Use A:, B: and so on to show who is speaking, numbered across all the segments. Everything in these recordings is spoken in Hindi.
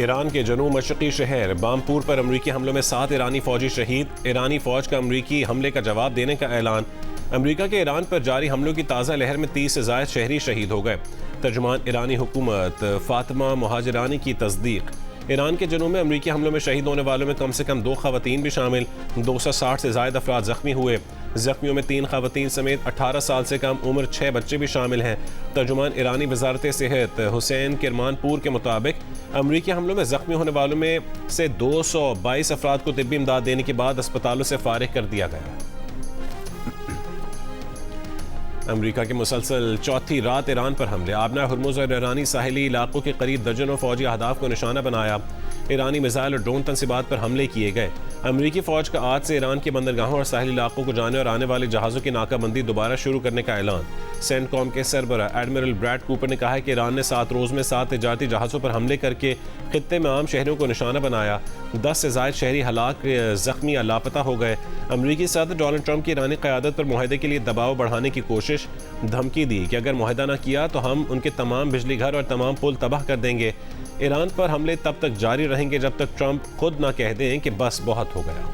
A: ईरान के जनूब मशरक़ी शहर बामपुर पर अमरीकी हमलों में 7 ईरानी फौजी शहीद। ईरानी फौज का अमरीकी हमले का जवाब देने का ऐलान। अमरीका के ईरान पर जारी हमलों की ताज़ा लहर में 30 से ज़ायद शहरी शहीद हो गए। तर्जुमान ईरानी हुकूमत फातिमा मुहाजिरानी की तस्दीक। ईरान के जनूब में अमरीकी हमलों में शहीद होने वालों में कम से कम 2 ख़वातीन भी शामिल। 260 से ज़ायद अफराद ज़ख्मी हुए। ज़ख्मियों में 3 ख़वातीन समेत 18 साल से कम उम्र 6 बच्चे भी शामिल हैं। तर्जुमान ईरानी वज़ारत सेहत हुसैन किरमानपुर के मुताबिक अमरीकी हमलों में ज़ख्मी होने वालों में से 222 अफराद को तिब्बी इमदाद देने के बाद अस्पतालों से फारिग कर दिया गया। अमरीका की मुसलसल चौथी रात ईरान पर हमले। आबना हुर्मुज़ और ईरानी साहिली इलाकों के करीब दर्जनों फौजी अहदाफ को निशाना बनाया। ईरानी मिसाइल और ड्रोन तनसीबात पर हमले किए गए। अमरीकी फ़ौज का आज से ईरान के बंदरगाहों और साहिली इलाकों को जाने और आने वाले जहाज़ों की नाकाबंदी दोबारा शुरू करने का ऐलान। सेंटकॉम के सरबरा एडमिरल ब्रैड कूपर ने कहा है कि ईरान ने 7 रोज़ में 7 तिजारती जहाज़ों पर हमले करके खित्ते में आम शहरों को निशाना बनाया। 10 से ज़ायद शहरी हलाक, ज़ख्मी या लापता हो गए। अमरीकी सदर डोनाल्ड ट्रंप की ईरानी क़यादत पर मुआहदे के लिए दबाव बढ़ाने की कोशिश। धमकी दी कि अगर मुआहदा न किया तो हम उनके तमाम बिजली घर और तमाम पुल तबाह कर देंगे। ईरान पर हमले तब तक जारी रहेंगे जब तक ट्रंप खुद न कह दें कि बस बहुत हो गया।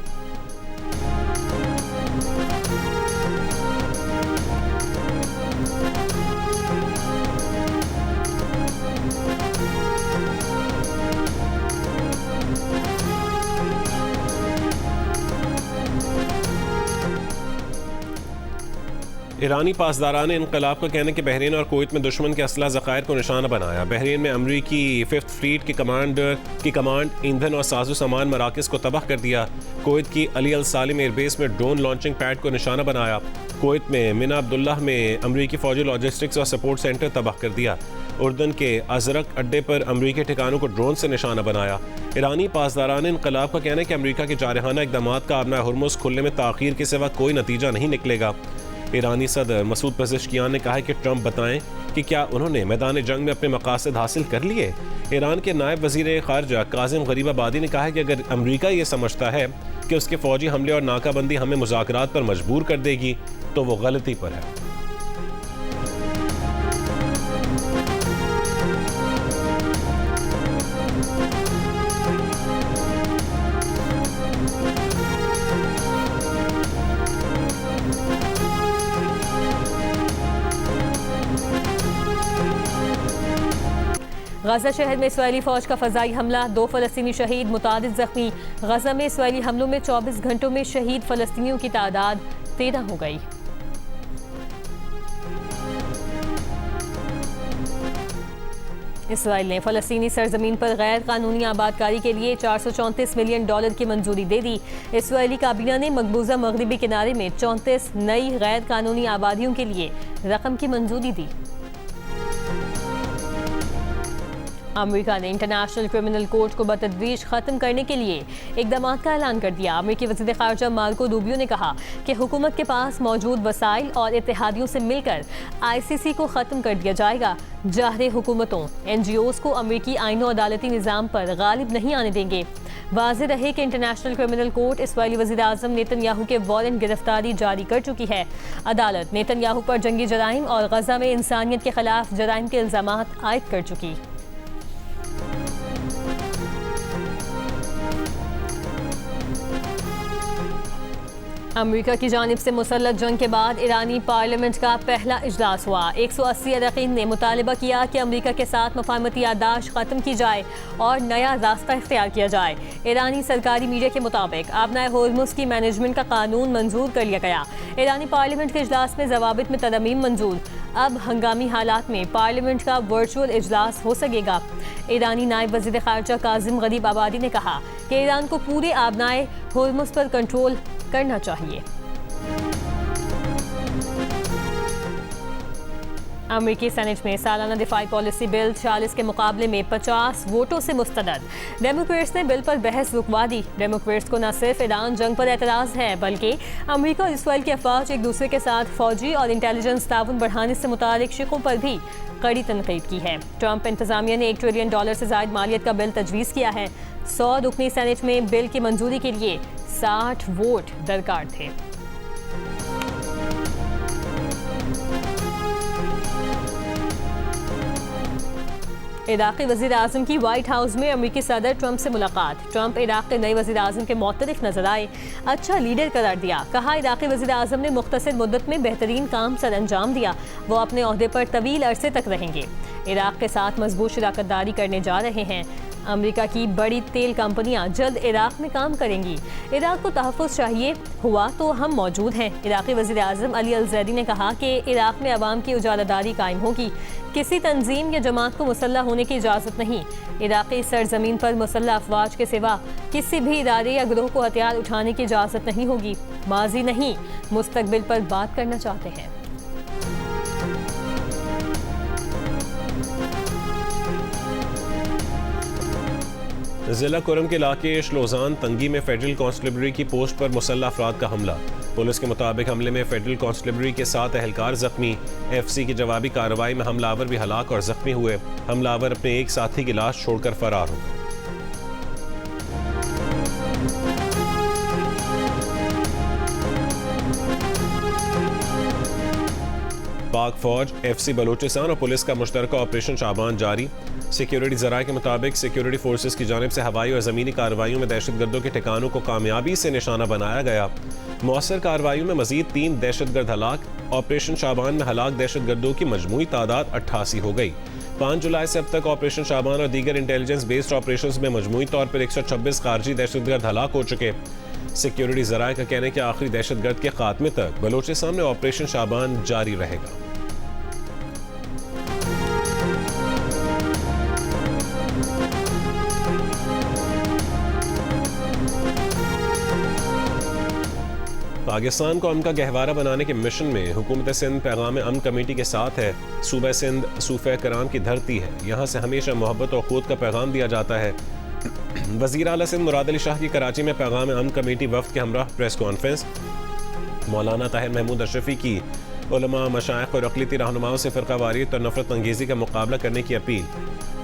A: ईरानी पासदारान इनकलाब का कहना है कि बहरीन और कुवैत में दुश्मन के असला ज़खायर को निशाना बनाया। बहरीन में अमरीकी 5th फ्लीट की कमांड ईंधन और साजो सामान मराकज़ को तबाह कर दिया। कुवैत की अली अल सालिम एयरबेस में ड्रोन लॉन्चिंग पैड को निशाना बनाया। कुवैत में मिना अब्दुल्लाह में अमरीकी फ़ौजी लॉजिस्टिक्स और सपोर्ट सेंटर तबाह कर दिया। उर्दन के अजरक अड्डे पर अमरीकी ठिकानों को ड्रोन से निशाना बनाया। ईरानी पासदारान इनकलाब का कहना है कि अमरीका के जारहाना इक़दामात का आबना हुर्मुज़ खुलने में ताख़ीर के सिवा कोई नतीजा नहीं निकलेगा। ईरानी सदर मसूद पेज़ेश्कियान ने कहा है कि ट्रंप बताएं कि क्या उन्होंने मैदान जंग में अपने मकासद हासिल कर लिए। ईरान के नायब वज़ीर ख़ारजा काज़िम गरीबाबादी ने कहा है कि अगर अमरीका ये समझता है कि उसके फ़ौजी हमले और नाकाबंदी हमें मुज़ाकरात पर मजबूर कर देगी तो वो गलती पर है।
B: गजा शहर में इसराइली फौज का फ़ज़ाई हमला, 2 फ़लस्तीनी शहीद, मुतादिद ज़ख्मी। गजा में इसराइली हमलों में 24 घंटों में शहीद फ़लस्तीनियों की तादाद 13 हो गई। इसराइल ने फ़लस्तीनी सरजमीन पर गैर कानूनी आबादकारी के लिए $434 मिलियन की मंजूरी दे दी। इसराइली काबीना ने मकबूजा मगरबी किनारे में 34 नई गैर कानूनी आबादियों के लिए रकम की मंजूरी दी। अमेरिका ने इंटरनेशनल क्रिमिनल कोर्ट को बतदरीज खत्म करने के लिए इक़दाम का ऐलान कर दिया। अमेरिकी वज़ीर ख़ारजा मार्को रूबियो ने कहा कि हुकूमत के पास मौजूद वसाइल और इत्तेहादियों से मिलकर ICC को ख़त्म कर दिया जाएगा। जाहरे हुकूमतों NGOs को अमेरिकी आईन और अदालती निज़ाम पर गालिब नहीं आने देंगे। वाज़ेह रहे कि इंटरनेशनल क्रिमिनल कोर्ट इसराइली वज़ीर आज़म नेतन्याहू के वारंट गिरफ्तारी जारी कर चुकी है। अदालत नेतन्याहू पर जंगी जराइम और गजा में इंसानियत के खिलाफ जराइम के इल्ज़ामात आयद कर चुकी। अमेरिका की जानिब से मुसल्लत जंग के बाद ईरानी पार्लियामेंट का पहला इजलास हुआ। 180 अरकान ने मुतालबा किया कि अमेरिका के साथ मफाहमती याददाश्त ख़त्म की जाए और नया रास्ता इख्तियार किया जाए। ईरानी सरकारी मीडिया के मुताबिक आबना हुर्मुज़ की मैनेजमेंट का कानून मंजूर कर लिया गया। ईरानी पार्लियामेंट के इजलास में ज़वाबित में तरमीम मंजूर। अब हंगामी हालात में पार्लियामेंट का वर्चुअल इजलास हो सकेगा। ईरानी नायब वज़ीर ख़ारजा काज़िम गरीबाबादी ने कहा कि ईरान को पूरे आबनाए हुर्मुज़ पर कंट्रोल करना चाहिए। अमेरिकी सेनेट में सालाना दिफाई पॉलिसी बिल 40 के मुकाबले में 50 वोटों से मुस्तरद। डेमोक्रेट्स ने बिल पर बहस रुकवा दी। डेमोक्रेट्स को न सिर्फ ईरान जंग पर एतराज़ है बल्कि अमेरिका और इसराइल के अफवाज एक दूसरे के साथ फौजी और इंटेलिजेंस ताउन बढ़ाने से मुतालिक शिकों पर भी कड़ी तनकीद की है। ट्रंप इंतजामिया ने $1 ट्रिलियन से ज़ायद मालियत का बिल तजवीज़ किया है। 100 रुकनी सेनेट में बिल की मंजूरी के लिए 60 वोट दरकार थे। इराक़ी वज़ीर आज़म की वाइट हाउस में अमेरिकी सदर ट्रंप से मुलाकात। ट्रंप इराक़ के नए वज़ीर आज़म के मुख्तलिफ नजर आए, अच्छा लीडर करार दिया। कहा इराक़ी वज़ीर आज़म ने मुख्तसर मुद्दत में बेहतरीन काम सर अंजाम दिया, वो अपने ओहदे पर तवील अरसे तक रहेंगे। इराक़ के साथ मजबूत शराकतदारी करने जा रहे हैं। अमेरिका की बड़ी तेल कंपनियां जल्द इराक़ में काम करेंगी। इराक़ को तहफ़्फ़ुज़ चाहिए, हुआ तो हम मौजूद हैं। इराक़ी वज़ीर आज़म अली अल-ज़ैदी ने कहा कि इराक़ में अवाम की उजालादारी कायम होगी, किसी तंजीम या जमात को मुसल्लह होने की इजाज़त नहीं। इराक़ी सरजमीन पर मुसल्लह अफवाज के सिवा किसी भी इदारे या ग्रोह को हथियार उठाने की इजाज़त नहीं होगी। माजी नहीं, मुस्तकबिल पर बात करना चाहते हैं।
A: जिला कुरम के इलाके श्लोजान तंगी में फेडरल कांस्टेबलरी की पोस्ट पर मुसल्लह अफराद का हमला। पुलिस के मुताबिक हमले में फेडरल कांस्टेबलरी के 7 एहलकार जख्मी। एफसी की जवाबी कार्रवाई में हमलावर भी हलाक और जख्मी हुए। हमलावर अपने एक साथी की लाश छोड़कर फरार हो गए। पाक फौज, एफसी बलूचिस्तान और पुलिस का मुश्तरका ऑपरेशन शाबान जारी। सिक्योरिटी जराये के मुताबिक सिक्योरिटी फोर्सेस की जानिब से हवाई और ज़मीनी कार्रवाइयों में दहशतगर्दों के ठिकानों को कामयाबी से निशाना बनाया गया। मौसर कार्रवाइयों में मजीद 3 दहशतगर्द हलाक। ऑपरेशन शाबान में हलाक दहशतगर्दों की मजमूई तादाद 88 हो गई। 5 जुलाई से अब तक ऑपरेशन शाबान और दीगर इंटेलिजेंस बेस्ड ऑपरेशंस में मजमूई तौर पर 126 खारजी दहशतगर्द हलाक हो चुके। सिक्योरिटी जराये का कहना है कि आखिरी दहशतगर्द के खात्मे तक बलूचिस्तान में ऑपरेशन शाबान जारी रहेगा। पाकिस्तान को अमन का गहवारा बनाने के मिशन में हुकूमत सिंध पैगाम अमन कमेटी के साथ है। सूबा सिंध सूफे कराम की धरती है, यहाँ से हमेशा मोहब्बत और खुद का पैगाम दिया जाता है। वज़ीर आला सिंध मुराद अली शाह की कराची में पैगाम अमन कमेटी वफ़द के हमरा प्रेस कॉन्फ्रेंस। मौलाना ताहिर महमूद अशरफी की उलमा, मशाइख और अक़लियती रहनुमाओं से फ़िरक़ा वारियत और नफ़रत अंगेज़ी का मुकाबला करने की अपील।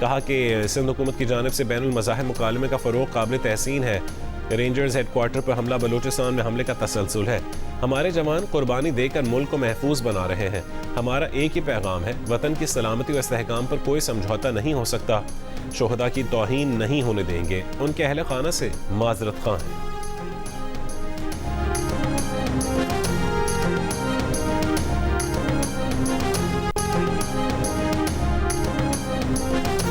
A: कहा कि सिंध हुकूमत की जानिब से बैनुल मज़ाहिब मुकालमे का फ़रोग़ काबिल तहसीन है। रेंजर्स हेडक्वार्टर पर हमला बलूचिस्तान में हमले का तसलसल है। हमारे जवान कुर्बानी देकर मुल्क को महफूज बना रहे हैं। हमारा एक ही पैगाम है, वतन की सलामती व इस्तेहकाम पर कोई समझौता नहीं हो सकता। शोहदा की तौहीन नहीं होने देंगे। उनके अहले खाना से माजरत खां हैं।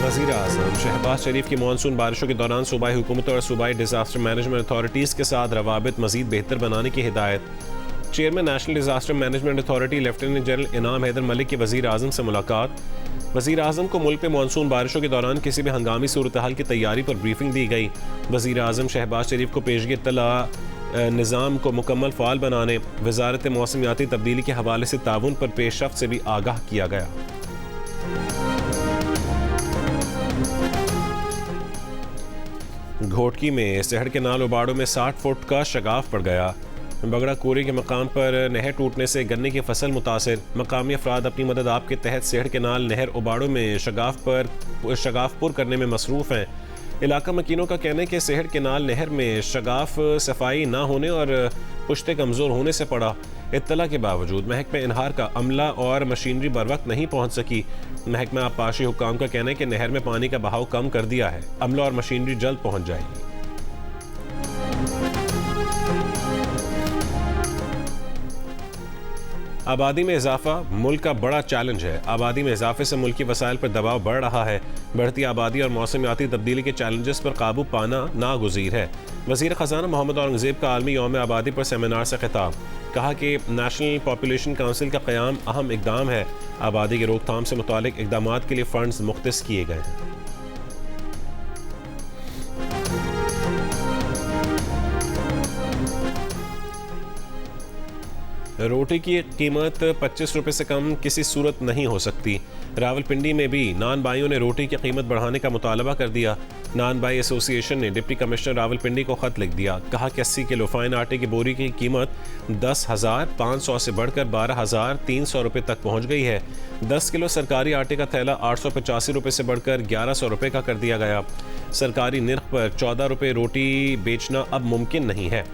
A: वज़ीर आज़म शहबाज शरीफ की मानसून बारिशों के दौरान सूबाई हुकूमत और सूबाई डिजास्टर मैनेजमेंट अथॉरिटीज़ के साथ रवाबित मज़ीद बेहतर बनाने की हिदायत। Chairman national disaster management authority lieutenant general इनाम हैदर मलिक की वज़ीर आज़म से मुलाकात। वज़ीर आज़म को मुल्क में मानसून बारिशों के दौरान किसी भी हंगामी सूरत हाल की तैयारी पर ब्रीफिंग दी गई। वज़ीर आज़म शहबाज शरीफ को पेशगी इत्तला निज़ाम को मुकम्मल फ़ाल बनाने, वज़ारत मौसमियाती तब्दीली के हवाले से ताउन पर पेशरफ्त से भी आगाह किया गया। घोटकी में सेहड़ के नाल उबाड़ों में 60 फुट का शगाफ पड़ गया। बगड़ा कोरी के मकाम पर नहर टूटने से गन्ने की फसल मुतासिर। मकामी अफराद अपनी मदद आप के तहत सेहड़ के नाल नहर उबाड़ों में शगाफ पुर करने में मसरूफ़ हैं। इलाका मकीनों का कहना है कि सेहड़ के नाल नहर में शगाफ सफाई ना होने और पुश्ते कमज़ोर होने से पड़ा। इत्तला के बावजूद महकमा इनहार का अमला और मशीनरी बर वक्त नहीं पहुँच सकी। महकमा आबपाशी हुक्काम का कहना है कि नहर में पानी का बहाव कम कर दिया है, अमला और मशीनरी जल्द पहुँच जाएगी। आबादी में इजाफा मुल्क का बड़ा चैलेंज है। आबादी में इजाफे से मुल्क की वसाइल पर दबाव बढ़ रहा है। बढ़ती आबादी और मौसमियाती तब्दीली के चैलेंजेस पर काबू पाना नागुज़ीर है। वज़ीर ख़जाना मोहम्मद औरंगज़ेब का आलमी यौम आबादी पर सेमिनार से खिताब। कहा कि नेशनल पॉपुलेशन काउंसिल का क़याम अहम इक़दाम है। आबादी की रोकथाम से मुतालिक इक़दामात के लिए फ़ंड्स मुख्तस किए गए हैं। रोटी की कीमत 25 रुपये से कम किसी सूरत नहीं हो सकती। रावलपिंडी में भी नान बाइयों ने रोटी की कीमत बढ़ाने का मुतालबा कर दिया। नान बाई एसोसिएशन ने डिप्टी कमिश्नर रावलपिंडी को खत लिख दिया। कहा कि 80 किलो फाइन आटे की बोरी की कीमत 10,500 से बढ़कर 12,300 रुपये तक पहुँच गई है। 10 किलो सरकारी आटे का थैला 885 रुपये से बढ़कर 1100 रुपये का कर दिया गया। सरकारी निर्ख पर 14 रुपये रोटी बेचना अब मुमकिन नहीं है।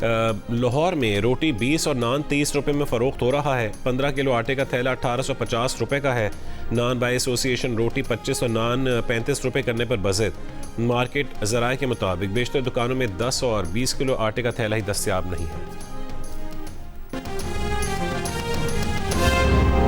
A: लाहौर में रोटी 20 और नान 30 रुपये में फ़रोख्त हो रहा है। 15 किलो आटे का थैला 1850 रुपये का है। नान बाय एसोसिएशन रोटी 25 और नान 35 रुपये करने पर बज़द। मार्केट ज़राए के मुताबिक बेशतर दुकानों में 10 और 20 किलो आटे का थैला ही दस्तयाब नहीं है।